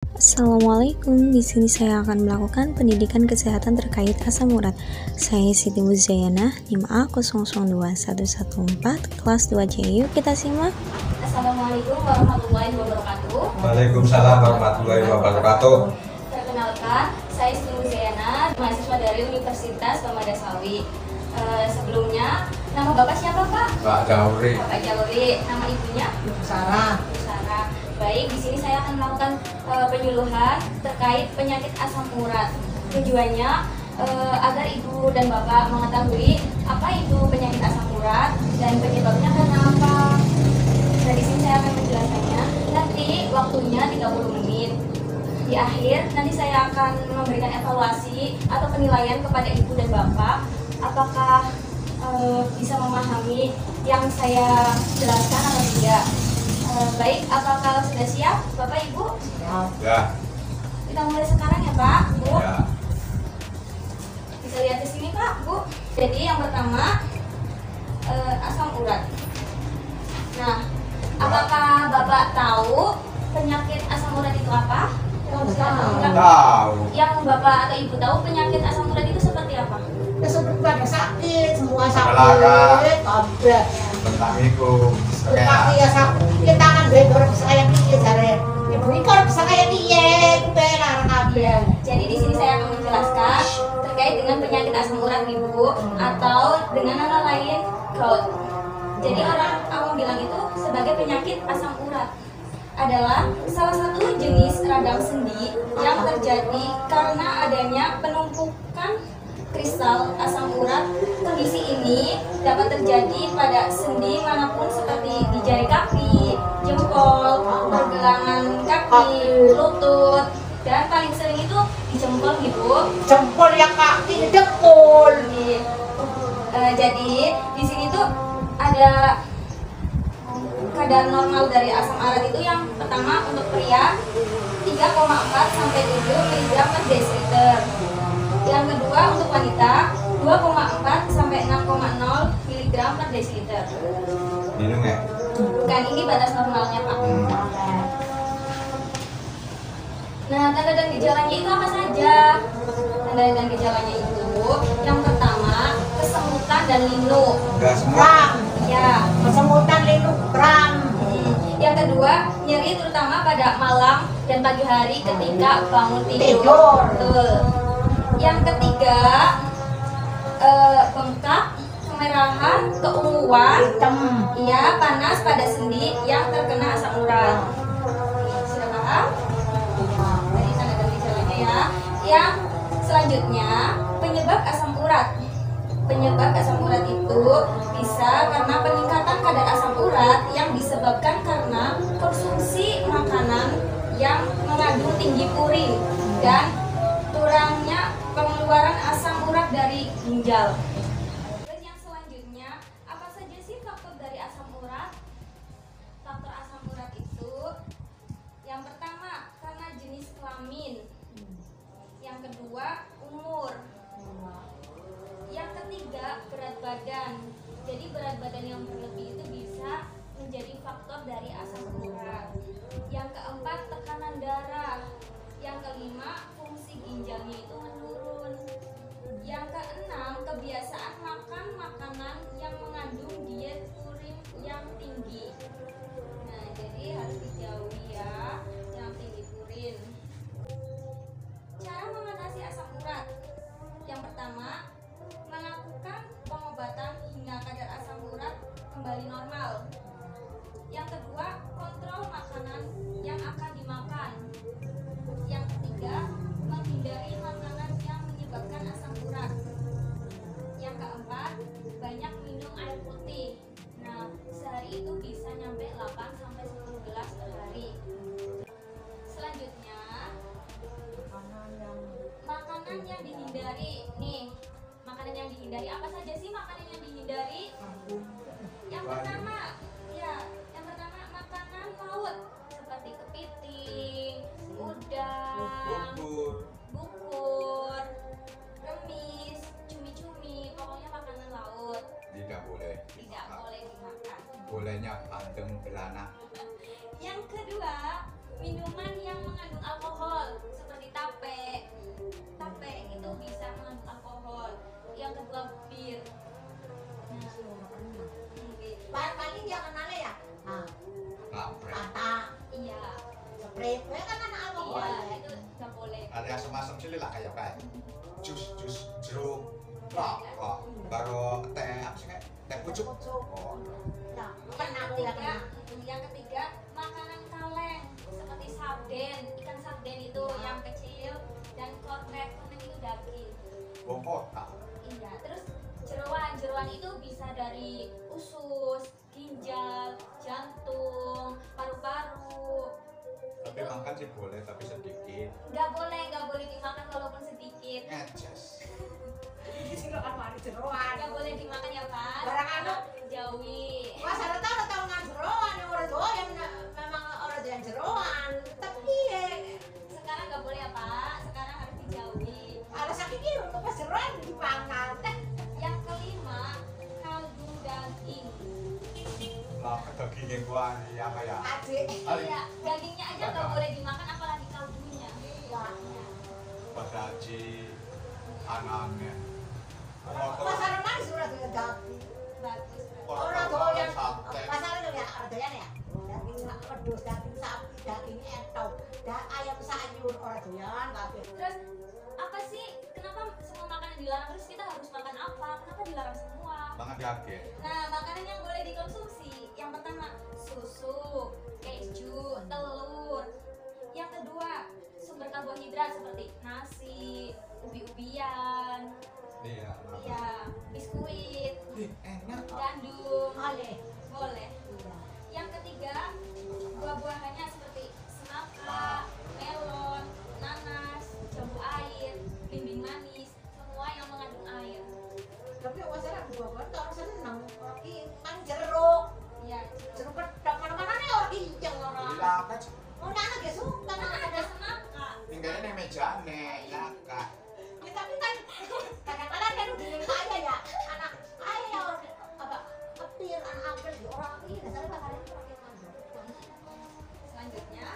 Assalamualaikum. Di sini saya akan melakukan pendidikan kesehatan terkait asam urat. Saya Siti Muzayana, NIM A002114, kelas 2C. Yuk kita simak. Assalamualaikum warahmatullahi wabarakatuh. Waalaikumsalam warahmatullahi wabarakatuh. Perkenalkan, saya Siti Muzayana, mahasiswa dari Universitas Pemadassawi. Sebelumnya, nama Bapak siapa, Pak? Pak Jauri. Bapak Jauri. Nama ibunya? Sarah. Sarah. Baik, di sini saya akan melakukan penyuluhan terkait penyakit asam urat. Tujuannya agar ibu dan bapak mengetahui apa itu penyakit asam urat dan penyebabnya karena apa. Nah, di sini saya akan menjelaskannya. Nanti waktunya 30 menit. Di akhir nanti saya akan memberikan evaluasi atau penilaian kepada ibu dan bapak apakah bisa memahami yang saya jelaskan atau tidak. Baik, apakah sudah siap Bapak Ibu? Ya. Kita mulai sekarang ya Pak, Bu. Ya. Bisa lihat di sini Pak, Bu. Jadi yang pertama asam urat. Nah, apakah Bapak tahu penyakit asam urat itu apa? Tahu. Yang Bapak atau Ibu tahu penyakit asam urat itu seperti apa? Ya seperti pada sakit, semua Belakang. sakit, kabeh. Tentang itu. Kaki ya sakit, tangan bebor bisa kayak piye jare. Ibu iki kok bisa kayak piye, benar kabeh. Jadi di sini saya akan menjelaskan terkait dengan penyakit asam urat Ibu atau dengan nama lain gout. Jadi orang awam bilang itu sebagai penyakit asam urat adalah salah satu jenis radang sendi yang terjadi karena adanya penumpukan kristal asam urat. Kondisi ini dapat terjadi pada sendi manapun seperti di jari kaki, jempol, pergelangan kaki, lutut, dan paling sering itu di jempol Ibu. Jempol yang kaki dengkul. Jadi di sini tuh ada kadar normal dari asam urat itu yang pertama untuk pria 3,4 sampai 7 mg per desiliter. Yang kedua untuk wanita 2,4 sampai 6,0 mg per desiliter. Minum ya? Bukan, ini batas normalnya Pak. Nah, tanda dan gejalanya itu apa saja? Tanda dan gejalanya itu yang pertama kesemutan dan linu. Enggak semua. Kram. Ya. Kesemutan linu kram. Yang kedua, nyeri terutama pada malam dan pagi hari ketika bangun tidur. Tidur. Betul. Yang ketiga, bengkak, kemerahan, keunguan, Hitam. ya, panas pada sendi yang terkena asam urat. Sudah paham? Tadi tanda dan gejalanya ya. Yang selanjutnya, penyebab asam urat. Penyebab asam urat itu bisa karena peningkatan kadar asam urat yang disebabkan karena konsumsi makanan yang mengandung tinggi purin dan kurangnya pengeluaran asam urat dari ginjal. Terus yang selanjutnya, apa saja sih faktor dari asam urat? Faktor asam urat itu yang pertama karena jenis kelamin. Yang kedua, umur. Yang ketiga, berat badan. Jadi berat badan yang berlebih itu bisa menjadi faktor dari asam urat. Yang keempat, tekanan darah. Yang kelima, fungsi ginjalnya itu menurun. Yang keenam, kebiasaan makan makanan yang mengandung diet purin yang tinggi. Nah, jadi harus dijauhi ya yang tinggi purin. Cara mengatasi asam urat. Yang pertama, melakukan pengobatan hingga kadar asam urat kembali normal. Yang kedua, kontrol makanan yang akan dimakan. Yang ketiga, menghindari makanan yang menyebabkan asam urat. Yang keempat, banyak minum air putih. Nah, sehari itu bisa nyampe 8 sampai 10 gelas per hari. Selanjutnya, makanan yang dihindari. Nih, makanan yang dihindari apa saja sih makanan yang dihindari? Yang pertama, makanan laut seperti kepiting, udang, bukur, remis, cumi-cumi, pokoknya makanan laut. Tidak boleh. Tidak boleh dimakan. Bolehnya bandeng belana. Yang kedua, minuman yang mengandung alkohol kecil lah kayak jus jeruk kok baru teh apa sih kayak teh pucuk. Oh. Nah, pernah tidak? Yang ketiga, makanan kaleng seperti sarden, ikan sarden itu yang kecil, dan kornet itu daging. Bongkota. Iya, terus jeroan itu bisa dari usus, ginjal, jantung, paru-paru. Tapi makan sih boleh, tapi sedikit. Nggak boleh dimakan walaupun sedikit. Ngejes. Silakan mari jeroan. Nggak boleh dimakan ya Pak. Barang anu? Jauhi. Wah, saya tahu ngan jeroan, orang tua yang memang orang yang jeroan. Tapi Sekarang nggak boleh ya Pak. Sekarang harus dijauhi. alasan ini untuk pas jeroan dipangan. Yang kelima, kaldu daging. Lah dagingnya gua ya kayak. Adik. Iya, dagingnya aja nggak boleh dimakan, apalagi kaldunya. Iya. Pada haji anaknya. Pasar mana sudah dengan daging? Bagus. Orang tua yang sate. pasar itu ya ada ya. Daging pedus, daging sapi, daging entok, dan ayam sayur orang doyan kabeh. Terus apa sih? Kenapa semua makanan dilarang? Terus kita harus makan apa? Kenapa dilarang semua? Banget daging. Nah, makanan yang boleh dikonsumsi, yang pertama susu, keju, telur. Yang kedua, sumber karbohidrat seperti nasi, ubi-ubian, Iya. biskuit, Enak. gandum, Boleh. boleh. Iya. Yang ketiga, buah-buahannya seperti semangka, melon, nanas, jambu air, belimbing manis, semua yang mengandung air. Tapi wajar buah-buahan tuh harus seneng. Kan jeruk, Ya, jeruk pedang mana-mana nih orang hijau orang. Dilakat. Oh, anak gak suka, karena anak ada semangka. Tinggalnya nih mejane, lakat. Ya, tapi kan kadang-kadang kan udah kaya ya, anak kaya apa kepir, anak apel di orang ini, dasarnya bakal itu pakai mandor. Selanjutnya,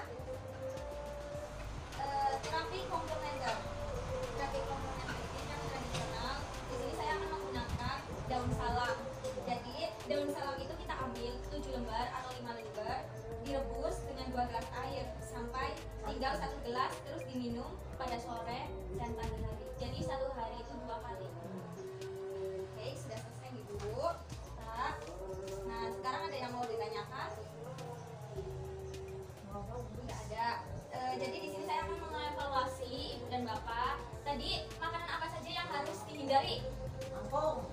terapi komplementer. Terapi komplementer ini yang tradisional. Di sini saya akan menggunakan daun salam. Jadi daun salam itu kita ambil 7 lembar atau 5 lembar, direbus dengan 2 gelas air sampai tinggal 1 gelas, terus diminum pada sore dan pagi hari. Jadi 1 hari itu 2 kali. Oke, sudah selesai nih Bu. Nah, sekarang ada yang mau ditanyakan? Nggak ada. Jadi di sini saya akan mengevaluasi Ibu dan Bapak. Tadi makanan apa saja yang harus dihindari? Angkung,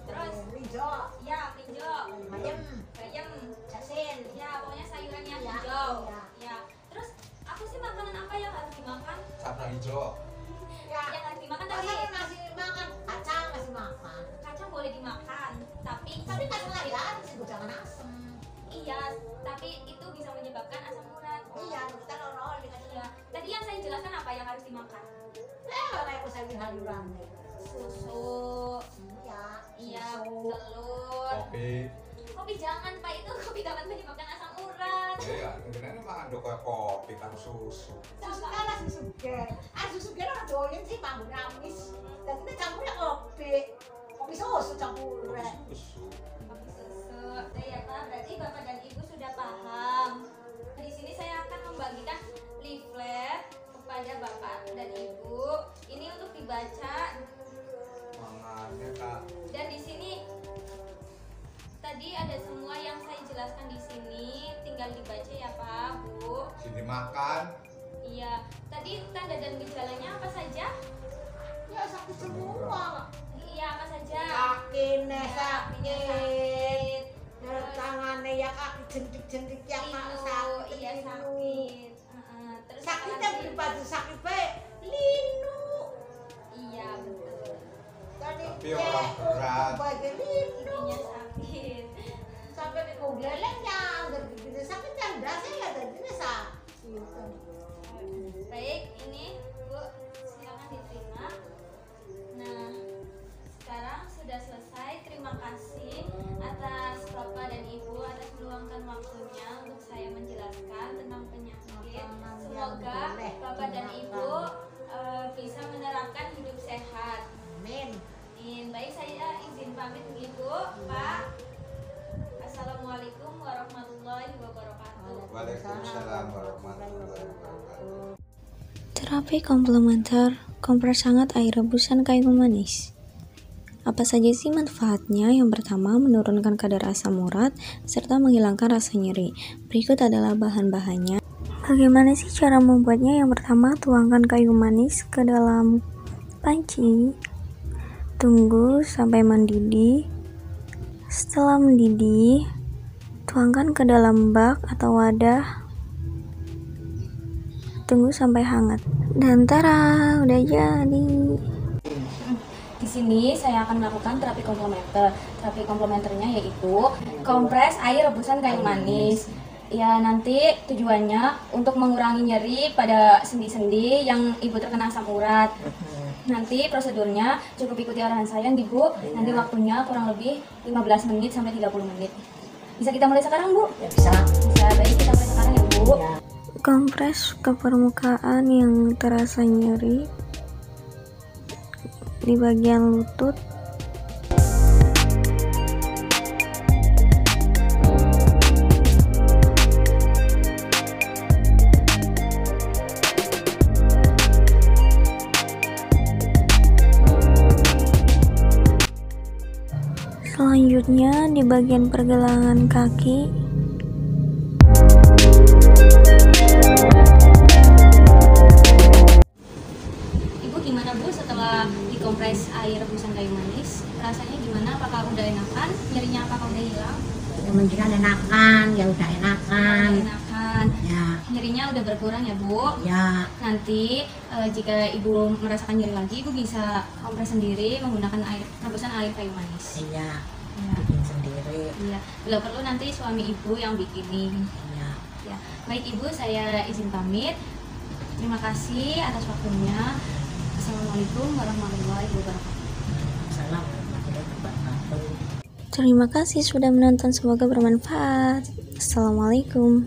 Terus, hijau, ya brinjol, bayam, bayam, jasin, ya pokoknya sayuran yang Ya, hijau. ya. Ya. Terus apa sih makanan apa yang harus dimakan? Sambal hijau. Yang harus dimakan tadi Pasar masih makan, kacang masih makan. kacang boleh dimakan, tapi Kacang aja sih jangan asem. iya, tapi itu bisa menyebabkan asam urat. Iya, kita nol dikasih. Iya. Tadi yang saya jelaskan apa yang harus dimakan? Kayak sayur-sayuran nih. Susu, Iya, iya, telur. Kopi. Jangan Pak, itu kopi dapat menyebabkan asam urat. Iya, ini makan do kayak kopi kan susu. Susu kalah susu ge. Susu ge orang doyan sih manggung ramis. Dan kita campurnya kopi susu campurnya. Susu. Kopi susu. Ya Pak, berarti Bapak dan Ibu sudah paham. Di sini saya akan membagikan leaflet kepada Bapak dan Ibu. Ini untuk dibaca. Mangannya Kak. Dan di sini tadi ada semua yang saya jelaskan di sini, tinggal dibaca ya Pak, Bu. Sini makan. Iya, tadi tanda dan gejalanya apa saja? Ya sakit semua. Iya, apa saja? Kaki nih Kakinya sakit. Tangannya ya kaki jentik-jentik yang sakit. Iya sakit. Terus Sakitnya apalagi? berbatu sakit baik. Linu. Iya betul. Tadi Tapi orang berat. bagai linu. Giginya sakit. Sampai ke gelengnya, begitu sakit yang dasar ya tadinya sakit. Baik, ini Bu, silakan diterima. Nah, sekarang sudah selesai. Terima kasih atas Bapak dan Ibu atas meluangkan waktunya untuk saya menjelaskan tentang penyakit. Semoga Bapak dan Ibu bisa menerapkan hidup sehat. Amin. Baik, saya izin pamit Ibu, Pak. Assalamualaikum warahmatullahi wabarakatuh. Waalaikumsalam warahmatullahi wabarakatuh. Terapi komplementer, kompres hangat air rebusan kayu manis. Apa saja sih manfaatnya? Yang pertama, menurunkan kadar asam urat serta menghilangkan rasa nyeri. Berikut adalah bahan-bahannya. Bagaimana sih cara membuatnya? Yang pertama, tuangkan kayu manis ke dalam panci. Tunggu sampai mendidih. Setelah mendidih, tuangkan ke dalam bak atau wadah. Tunggu sampai hangat. Dan tara, udah jadi. Di sini saya akan melakukan terapi komplementer. Terapi komplementernya yaitu kompres air rebusan kayu manis. Ya, nanti tujuannya untuk mengurangi nyeri pada sendi-sendi yang ibu terkena asam urat. Nanti prosedurnya cukup ikuti arahan saya nih Bu. Nanti waktunya kurang lebih 15 menit sampai 30 menit. Bisa kita mulai sekarang Bu? Ya bisa. Bisa, baik kita mulai sekarang ya Bu. Ya. Kompres ke permukaan yang terasa nyeri di bagian lutut. Selanjutnya di bagian pergelangan kaki. Ibu gimana Bu setelah dikompres air rebusan kayu manis? Rasanya gimana? Apakah udah enakan? Nyerinya apakah udah hilang? Ya mendingan enakan, ya udah enakan. Udah enakan. Ya. Nyerinya udah berkurang ya Bu? Ya. Nanti jika Ibu merasakan nyeri lagi, Ibu bisa kompres sendiri menggunakan rebusan air kayu manis. Iya. Ya. Bikin sendiri. Iya. Bila perlu nanti suami Ibu yang bikinin. Iya. Ya. Baik Ibu, saya izin pamit. Terima kasih atas waktunya. Assalamualaikum warahmatullahi wabarakatuh. Salam warahmatullahi wabarakatuh. Terima kasih sudah menonton, semoga bermanfaat. Assalamualaikum.